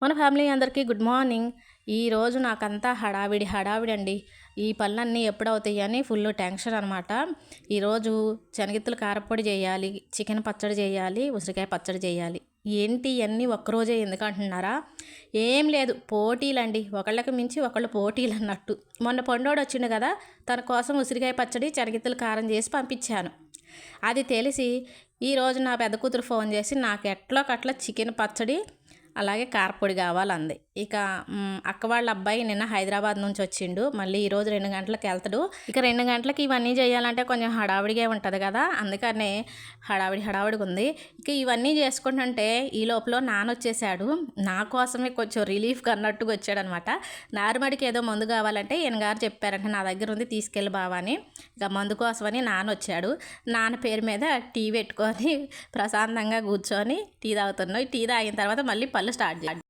మన ఫ్యామిలీ అందరికీ good morning. ఈరోజు నాకంతా హడావిడి అండి. ఈ పనులన్నీ ఎప్పుడవుతాయి అని ఫుల్ టెన్షన్ అనమాట. ఈరోజు శనగిత్తలు కారపొడి చేయాలి, చికెన్ పచ్చడి చేయాలి, ఉసిరికాయ పచ్చడి చేయాలి. ఏంటి ఇవన్నీ ఒక్కరోజే ఎందుకంటున్నారా? ఏం లేదు, పోటీలండి. ఒకళ్ళకి మించి ఒకళ్ళు పోటీలు అన్నట్టు. మొన్న పండోడు వచ్చిండు కదా, తన కోసం ఉసిరికాయ పచ్చడి శనగిత్తలు కారం చేసి పంపించాను. అది తెలిసి ఈరోజు నా పెద్ద కూతురు ఫోన్ చేసి నాకు ఎట్లోకట్లా చికెన్ పచ్చడి అలాగే కారపొడి కావాలంది. ఇక అక్క వాళ్ళ అబ్బాయి నిన్న హైదరాబాద్ నుంచి వచ్చిండు. మళ్ళీ ఈరోజు 2 గంటలకు వెళ్తాడు. ఇక 2 గంటలకి ఇవన్నీ చేయాలంటే కొంచెం హడావిడిగా ఉంటుంది కదా, అందుకనే హడావిడిగా ఉంది. ఇక ఇవన్నీ చేసుకుంటుంటే ఈ లోపల నాన్న వచ్చేసాడు. నా కోసమే కొంచెం రిలీఫ్గా అన్నట్టుగా వచ్చాడనమాట. నారుమడికి ఏదో మందు కావాలంటే ఈయన గారు చెప్పారంటే నా దగ్గర ఉంది, తీసుకెళ్ళి బావా అని. ఇక మందు కోసమని నాన్న వచ్చాడు. నాన్న పేరు మీద టీ పెట్టుకొని ప్రశాంతంగా కూర్చొని టీ తాగుతున్నాయి. టీ తాగిన తర్వాత మళ్ళీ పళ్ళు స్టార్ట్ చేయాలి.